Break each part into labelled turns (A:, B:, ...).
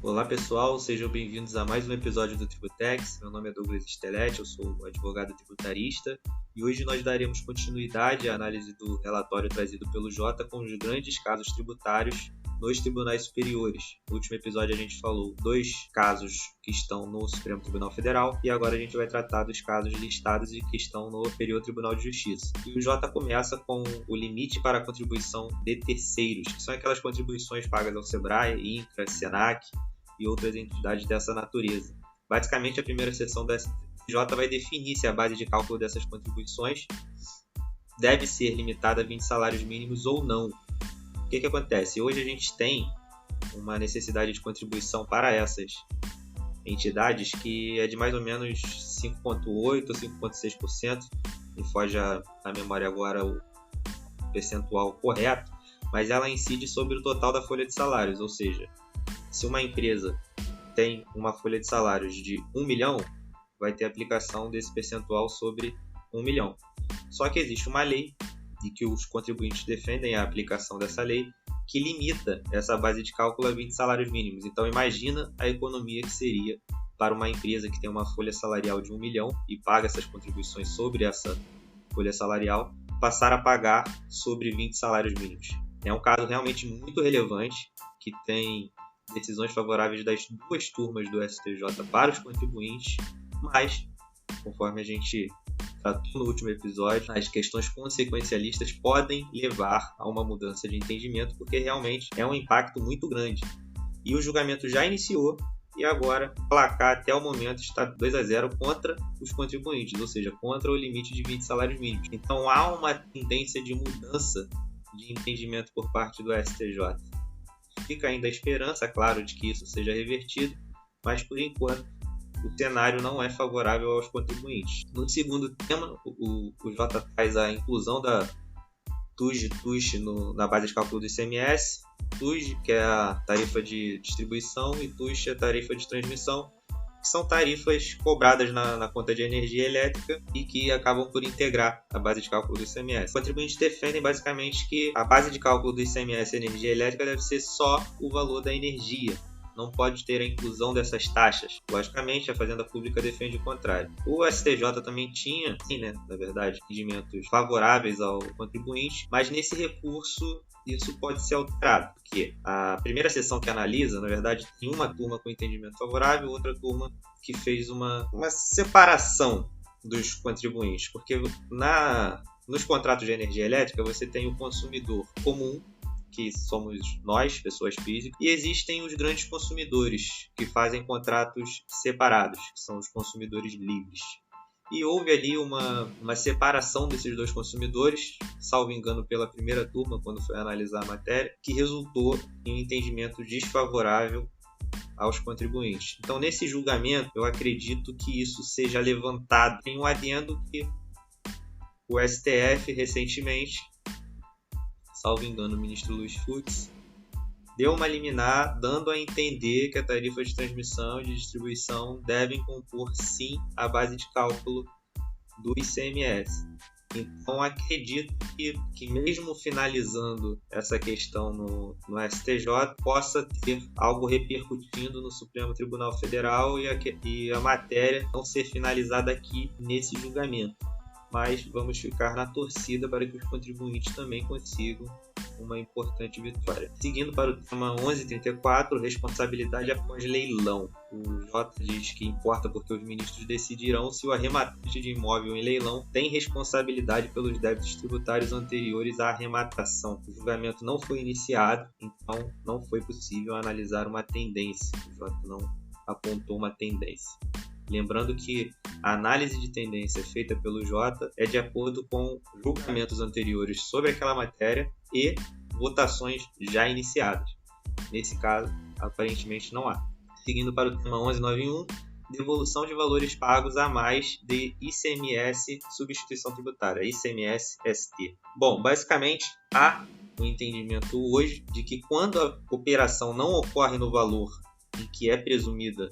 A: Olá pessoal, sejam bem-vindos a mais um episódio do Tributex. Meu nome é Douglas Stelete, eu sou advogado tributarista e hoje nós daremos continuidade à análise do relatório trazido pelo Jota com os grandes casos tributários nos tribunais superiores. No último episódio a gente falou 2 casos que estão no Supremo Tribunal Federal e agora a gente vai tratar dos casos listados e que estão no Superior Tribunal de Justiça. E o Jota começa com o limite para a contribuição de terceiros, que são aquelas contribuições pagas ao SEBRAE, INCRA, SENAC e outras entidades dessa natureza. Basicamente, a primeira seção da STJ vai definir se a base de cálculo dessas contribuições deve ser limitada a 20 salários mínimos ou não. O que acontece? Hoje a gente tem uma necessidade de contribuição para essas entidades que é de mais ou menos 5,8% ou 5,6%, me foge a memória agora o percentual correto, mas ela incide sobre o total da folha de salários, ou seja, se uma empresa tem uma folha de salários de 1 milhão, vai ter aplicação desse percentual sobre 1 milhão. Só que existe uma lei, e que os contribuintes defendem a aplicação dessa lei, que limita essa base de cálculo a 20 salários mínimos. Então imagina a economia que seria para uma empresa que tem uma folha salarial de 1 milhão e paga essas contribuições sobre essa folha salarial, passar a pagar sobre 20 salários mínimos. É um caso realmente muito relevante, que tem decisões favoráveis das 2 turmas do STJ para os contribuintes, mas, conforme a gente tratou no último episódio, as questões consequencialistas podem levar a uma mudança de entendimento, porque realmente é um impacto muito grande. E o julgamento já iniciou e agora o placar até o momento está 2-0 contra os contribuintes, ou seja, contra o limite de 20 salários mínimos. Então há uma tendência de mudança de entendimento por parte do STJ. Fica ainda a esperança, claro, de que isso seja revertido, mas por enquanto o cenário não é favorável aos contribuintes. No segundo tema, o Jota traz a inclusão da TUJ e TUSH na base de cálculo do ICMS. TUJ, que é a tarifa de distribuição, e TUSH, a tarifa de transmissão, que são tarifas cobradas na conta de energia elétrica e que acabam por integrar a base de cálculo do ICMS. Os contribuintes defendem basicamente que a base de cálculo do ICMS e energia elétrica deve ser só o valor da energia, não pode ter a inclusão dessas taxas. Logicamente, a Fazenda Pública defende o contrário. O STJ também tinha, na verdade, rendimentos favoráveis ao contribuinte, mas nesse recurso isso pode ser alterado, porque a primeira sessão que analisa, na verdade, tem uma turma com entendimento favorável, outra turma que fez uma separação dos contribuintes, porque nos contratos de energia elétrica você tem o consumidor comum, que somos nós, pessoas físicas, e existem os grandes consumidores, que fazem contratos separados, que são os consumidores livres. E houve ali uma separação desses 2 consumidores, salvo engano pela primeira turma, quando foi analisar a matéria, que resultou em um entendimento desfavorável aos contribuintes. Então, nesse julgamento, eu acredito que isso seja levantado. Tem um adendo que o STF, recentemente, salvo engano, o ministro Luiz Fux, deu uma liminar dando a entender que a tarifa de transmissão e de distribuição devem compor, sim, a base de cálculo do ICMS. Então, acredito que mesmo finalizando essa questão no STJ, possa ter algo repercutindo no Supremo Tribunal Federal e a matéria não ser finalizada aqui nesse julgamento. Mas vamos ficar na torcida para que os contribuintes também consigam uma importante vitória. Seguindo para o tema 1134, responsabilidade após leilão. O Jota diz que importa porque os ministros decidirão se o arrematante de imóvel em leilão tem responsabilidade pelos débitos tributários anteriores à arrematação. O julgamento não foi iniciado, então não foi possível analisar uma tendência. O Jota não apontou uma tendência. Lembrando que a análise de tendência feita pelo Jota é de acordo com julgamentos anteriores sobre aquela matéria e votações já iniciadas. Nesse caso, aparentemente não há. Seguindo para o tema 1191, devolução de valores pagos a mais de ICMS substituição tributária, ICMS-ST. Bom, basicamente há um entendimento hoje de que quando a operação não ocorre no valor em que é presumida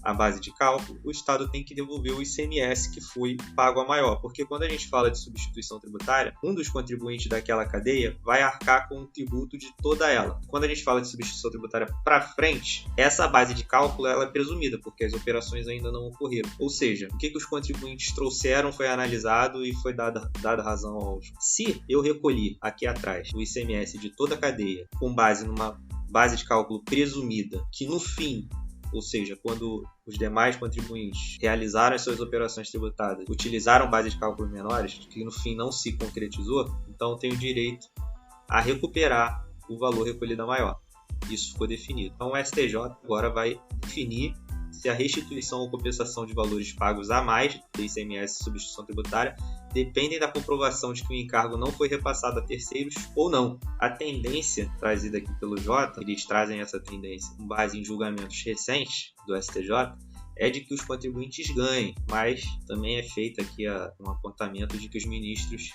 A: a base de cálculo, o Estado tem que devolver o ICMS que foi pago a maior, porque quando a gente fala de substituição tributária, um dos contribuintes daquela cadeia vai arcar com o tributo de toda ela. Quando a gente fala de substituição tributária para frente, essa base de cálculo ela é presumida, porque as operações ainda não ocorreram. Ou seja, o que os contribuintes trouxeram foi analisado e foi dada razão aos. Se eu recolhi aqui atrás o ICMS de toda a cadeia com base numa base de cálculo presumida, que no fim, ou seja, quando os demais contribuintes realizaram as suas operações tributadas, utilizaram bases de cálculo menores, que no fim não se concretizou, então eu tenho direito a recuperar o valor recolhido a maior. Isso ficou definido. Então o STJ agora vai definir se a restituição ou compensação de valores pagos a mais do ICMS e substituição tributária dependem da comprovação de que o encargo não foi repassado a terceiros ou não. A tendência trazida aqui pelo Jota, eles trazem essa tendência com base em julgamentos recentes do STJ, é de que os contribuintes ganhem, mas também é feito aqui um apontamento de que os ministros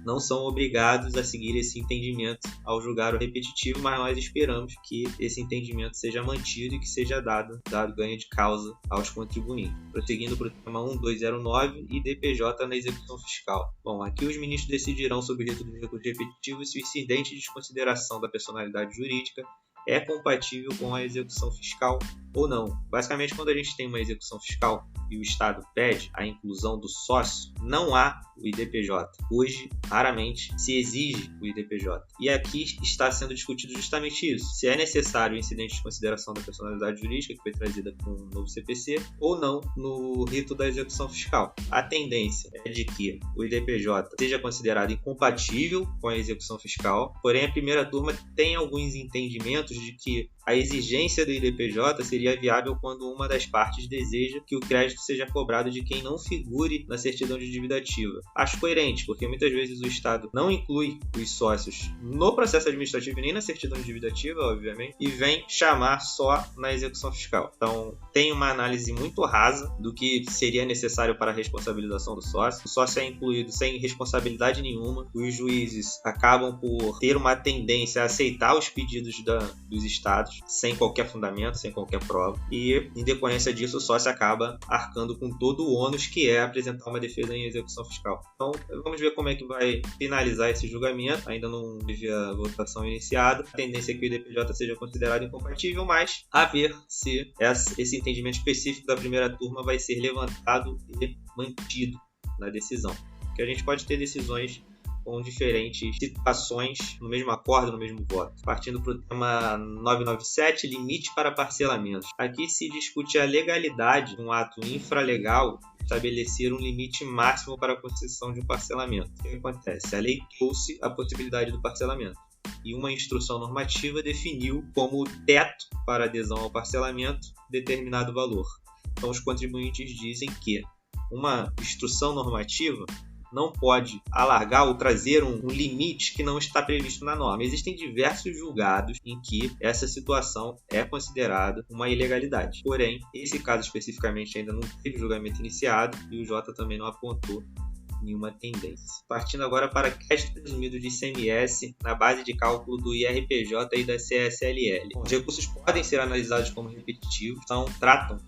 A: não são obrigados a seguir esse entendimento ao julgar o repetitivo, mas nós esperamos que esse entendimento seja mantido e que seja dado ganho de causa aos contribuintes. Prosseguindo para o tema 1209 e DPJ na execução fiscal. Bom, aqui os ministros decidirão sobre o recurso repetitivo se o incidente de desconsideração da personalidade jurídica é compatível com a execução fiscal ou não. Basicamente, quando a gente tem uma execução fiscal e o Estado pede a inclusão do sócio, não há o IDPJ. Hoje, raramente, se exige o IDPJ. E aqui está sendo discutido justamente isso. Se é necessário o incidente de consideração da personalidade jurídica, que foi trazida com o novo CPC, ou não no rito da execução fiscal. A tendência é de que o IDPJ seja considerado incompatível com a execução fiscal, porém a primeira turma tem alguns entendimentos de que a exigência do IDPJ seria viável quando uma das partes deseja que o crédito seja cobrado de quem não figure na certidão de dívida ativa. Acho coerente, porque muitas vezes o Estado não inclui os sócios no processo administrativo e nem na certidão de dívida ativa, obviamente, e vem chamar só na execução fiscal. Então, tem uma análise muito rasa do que seria necessário para a responsabilização do sócio. O sócio é incluído sem responsabilidade nenhuma. Os juízes acabam por ter uma tendência a aceitar os pedidos dos estados, sem qualquer fundamento, sem qualquer prova, e em decorrência disso o sócio acaba arcando com todo o ônus que é apresentar uma defesa em execução fiscal. Então vamos ver como é que vai finalizar esse julgamento. Ainda não teve a votação iniciada. A tendência é que o IDPJ seja considerado incompatível, mas a ver se esse entendimento específico da primeira turma vai ser levantado e mantido na decisão. Porque a gente pode ter decisões com diferentes situações no mesmo acordo, no mesmo voto. Partindo para o tema 997, limite para parcelamentos. Aqui se discute a legalidade de um ato infralegal estabelecer um limite máximo para a concessão de um parcelamento. O que acontece? A lei trouxe a possibilidade do parcelamento e uma instrução normativa definiu como teto para adesão ao parcelamento determinado valor. Então os contribuintes dizem que uma instrução normativa não pode alargar ou trazer um limite que não está previsto na norma. Existem diversos julgados em que essa situação é considerada uma ilegalidade. Porém, esse caso especificamente ainda não teve julgamento iniciado e o Jota também não apontou nenhuma tendência. Partindo agora para crédito presumido de ICMS na base de cálculo do IRPJ e da CSLL. Bom, os recursos podem ser analisados como repetitivos, tratam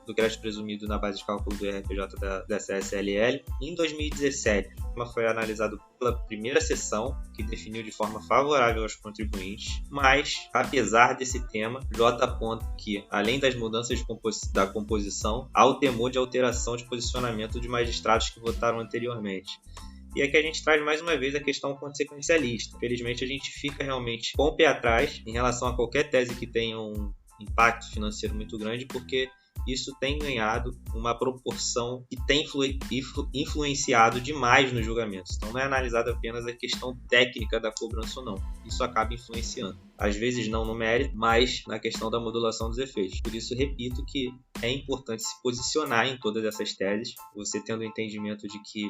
A: do crédito presumido na base de cálculo do IRPJ da CSLL. Em 2017, o tema foi analisado pela primeira sessão, que definiu de forma favorável aos contribuintes, mas, apesar desse tema, J aponta que, além das mudanças da composição, há o temor de alteração de posicionamento de magistrados que votaram anteriormente. E aqui a gente traz mais uma vez a questão consequencialista. Felizmente a gente fica realmente com o pé atrás em relação a qualquer tese que tenha um impacto financeiro muito grande, porque isso tem ganhado uma proporção que tem influenciado demais nos julgamentos. Então não é analisada apenas a questão técnica da cobrança ou não. Isso acaba influenciando. Às vezes não no mérito, mas na questão da modulação dos efeitos. Por isso, repito que é importante se posicionar em todas essas teses, você tendo o entendimento de que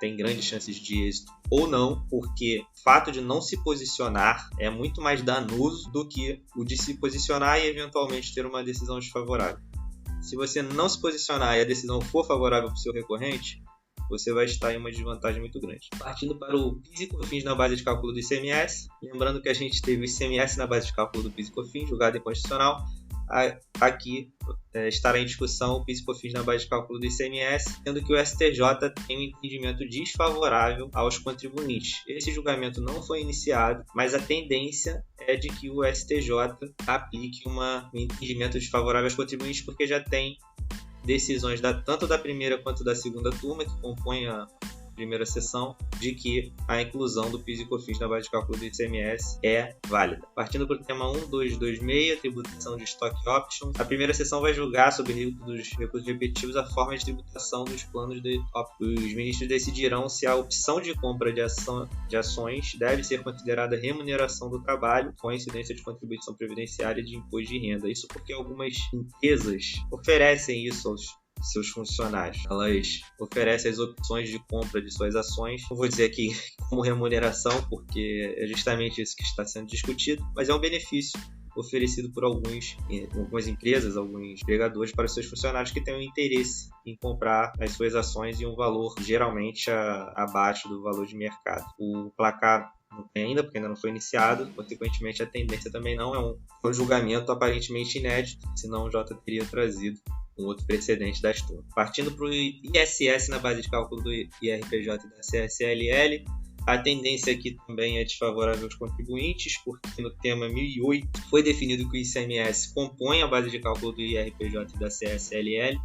A: tem grandes chances de êxito ou não, porque o fato de não se posicionar é muito mais danoso do que o de se posicionar e eventualmente ter uma decisão desfavorável. Se você não se posicionar e a decisão for favorável para o seu recorrente, você vai estar em uma desvantagem muito grande. Partindo para o PIS e COFINS na base de cálculo do ICMS, lembrando que a gente teve o ICMS na base de cálculo do PIS e COFINS, julgado inconstitucional. aqui estará em discussão o PIS e COFINS na base de cálculo do ICMS, sendo que o STJ tem um entendimento desfavorável aos contribuintes. Esse julgamento não foi iniciado, mas a tendência é de que o STJ aplique um entendimento desfavorável aos contribuintes, porque já tem decisões tanto da primeira quanto da segunda turma, que compõem a primeira sessão, de que a inclusão do PIS e COFINS na base de cálculo do ICMS é válida. Partindo para o tema 1226, tributação de stock options, a primeira sessão vai julgar sobre os recursos repetitivos a forma de tributação dos planos de options. Os ministros decidirão se a opção de compra de ações deve ser considerada remuneração do trabalho, com a incidência de contribuição previdenciária e de imposto de renda. Isso porque algumas empresas oferecem isso aos seus funcionários. Elas oferecem as opções de compra de suas ações. Não vou dizer aqui como remuneração, porque é justamente isso que está sendo discutido, mas é um benefício oferecido por algumas empresas, alguns empregadores para os seus funcionários que têm um interesse em comprar as suas ações em um valor geralmente abaixo do valor de mercado. O placar não tem ainda, porque ainda não foi iniciado, consequentemente a tendência também não é um julgamento aparentemente inédito, senão o Jota teria trazido um outro precedente das turmas. Partindo para o ISS na base de cálculo do IRPJ e da CSLL, a tendência aqui também é desfavorável aos contribuintes, porque no tema 1008 foi definido que o ICMS compõe a base de cálculo do IRPJ e da CSLL,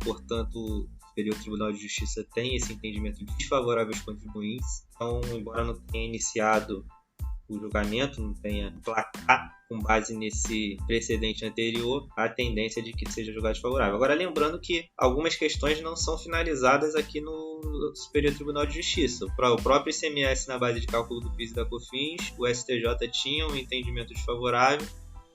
A: portanto, o Superior Tribunal de Justiça tem esse entendimento desfavorável aos contribuintes. Então, embora não tenha iniciado o julgamento, não tenha placar com base nesse precedente anterior, a tendência é de que seja julgado desfavorável. Agora, lembrando que algumas questões não são finalizadas aqui no Superior Tribunal de Justiça. O próprio ICMS na base de cálculo do PIS e da COFINS, o STJ tinha um entendimento desfavorável.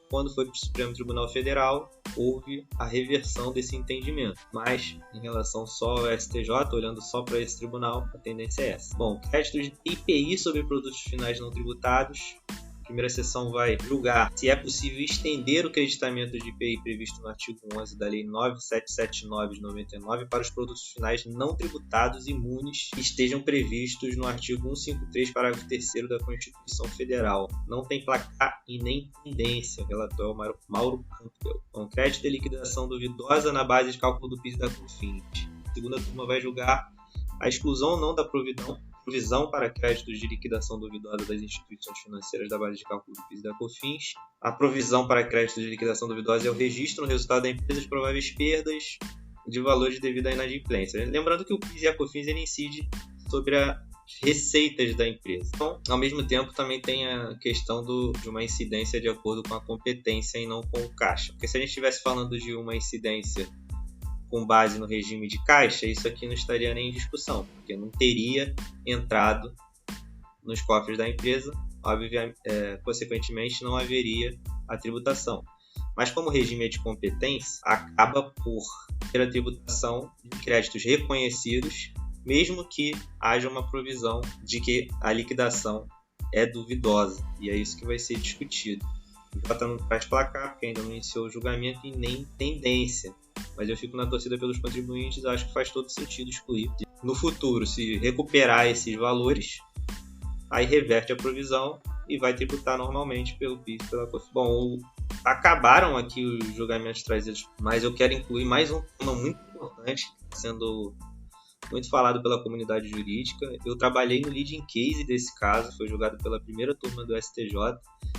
A: Quando foi para o Supremo Tribunal Federal, houve a reversão desse entendimento. Mas, em relação só ao STJ, olhando só para esse tribunal, a tendência é essa. Bom, créditos de IPI sobre produtos finais não tributados. A primeira sessão vai julgar se é possível estender o creditamento de IPI previsto no artigo 11 da Lei 9779 de 99 para os produtos finais não tributados imunes que estejam previstos no artigo 153, parágrafo 3º da Constituição Federal. Não tem placar e nem pendência, relator Mauro Campbell. Então, crédito de liquidação duvidosa na base de cálculo do PIS e da COFINS. A segunda turma vai julgar a exclusão ou não da provisão para créditos de liquidação duvidosa das instituições financeiras da base de cálculo do PIS e da COFINS. A provisão para créditos de liquidação duvidosa é o registro no resultado da empresa de prováveis perdas de valores devido à inadimplência. Lembrando que o PIS e a COFINS ele incide sobre as receitas da empresa. Então, ao mesmo tempo, também tem a questão de uma incidência de acordo com a competência e não com o caixa. Porque se a gente estivesse falando de uma incidência com base no regime de caixa, isso aqui não estaria nem em discussão, porque não teria entrado nos cofres da empresa, consequentemente não haveria a tributação. Mas como o regime é de competência, acaba por ter a tributação de créditos reconhecidos, mesmo que haja uma provisão de que a liquidação é duvidosa, e é isso que vai ser discutido. O Jota não traz placar, porque ainda não iniciou o julgamento e nem tendência. Mas eu fico na torcida pelos contribuintes, acho que faz todo sentido excluir. No futuro, se recuperar esses valores, aí reverte a provisão e vai tributar normalmente pelo PIS e pela COFINS. Bom, acabaram aqui os julgamentos trazidos, mas eu quero incluir mais um tema muito importante, sendo muito falado pela comunidade jurídica. Eu trabalhei no leading case desse caso, foi julgado pela primeira turma do STJ,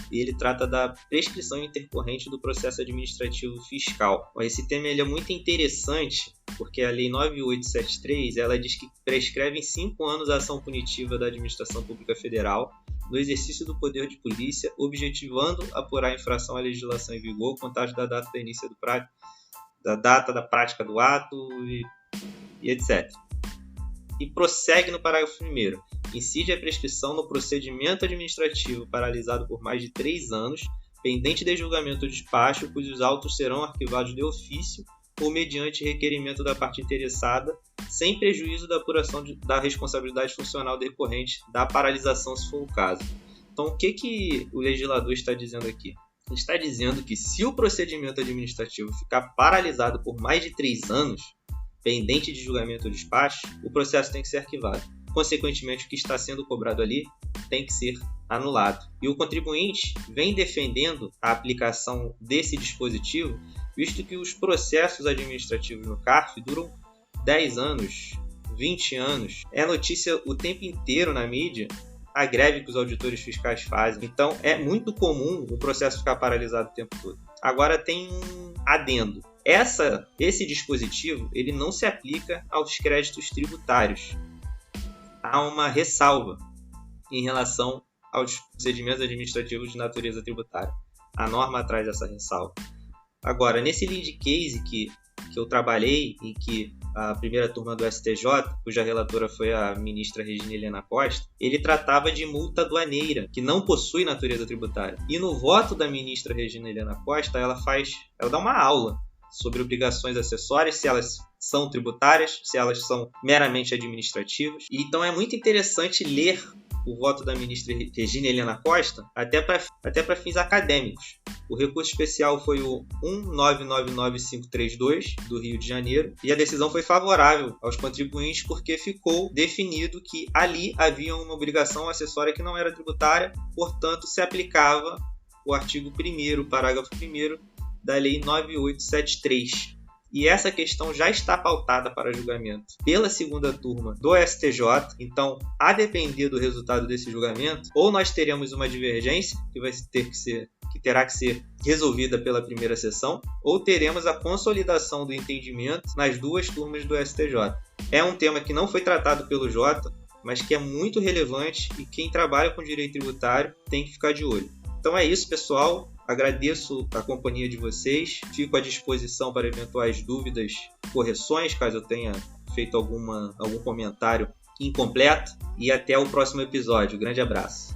A: e ele trata da prescrição intercorrente do processo administrativo fiscal. Esse tema ele é muito interessante, porque a Lei 9873 ela diz que prescreve em 5 anos a ação punitiva da Administração Pública Federal no exercício do poder de polícia, objetivando apurar a infração à legislação em vigor, contagem da data do início da data da prática do ato e etc. E prossegue no parágrafo 1º. Incide a prescrição no procedimento administrativo paralisado por mais de 3 anos, pendente de julgamento ou despacho, cujos autos serão arquivados de ofício ou mediante requerimento da parte interessada, sem prejuízo da apuração da responsabilidade funcional decorrente da paralisação, se for o caso. Então, o que o legislador está dizendo aqui? Ele está dizendo que se o procedimento administrativo ficar paralisado por mais de 3 anos, pendente de julgamento ou despacho, o processo tem que ser arquivado. Consequentemente, o que está sendo cobrado ali tem que ser anulado. E o contribuinte vem defendendo a aplicação desse dispositivo, visto que os processos administrativos no CARF duram 10 anos, 20 anos. É notícia o tempo inteiro na mídia a greve que os auditores fiscais fazem. Então, é muito comum o processo ficar paralisado o tempo todo. Agora tem um adendo. Esse dispositivo ele não se aplica aos créditos tributários. Há uma ressalva em relação aos procedimentos administrativos de natureza tributária. A norma traz essa ressalva. Agora, nesse lead case que eu trabalhei, em que a primeira turma do STJ, cuja relatora foi a ministra Regina Helena Costa, ele tratava de multa aduaneira, que não possui natureza tributária. E no voto da ministra Regina Helena Costa, ela dá uma aula sobre obrigações acessórias, se elas são tributárias, se elas são meramente administrativas. E então é muito interessante ler o voto da ministra Regina Helena Costa, até para fins acadêmicos. O recurso especial foi o 1999532 do Rio de Janeiro, e a decisão foi favorável aos contribuintes porque ficou definido que ali havia uma obrigação acessória que não era tributária, portanto se aplicava o artigo 1º, parágrafo 1º da Lei 9873. E essa questão já está pautada para julgamento pela segunda turma do STJ. Então, a depender do resultado desse julgamento, ou nós teremos uma divergência que terá que ser resolvida pela primeira sessão, ou teremos a consolidação do entendimento nas duas turmas do STJ. É um tema que não foi tratado pelo Jota, mas que é muito relevante e quem trabalha com direito tributário tem que ficar de olho. Então é isso, pessoal. Agradeço a companhia de vocês. Fico à disposição para eventuais dúvidas, correções, caso eu tenha feito algum comentário incompleto. E até o próximo episódio. Grande abraço.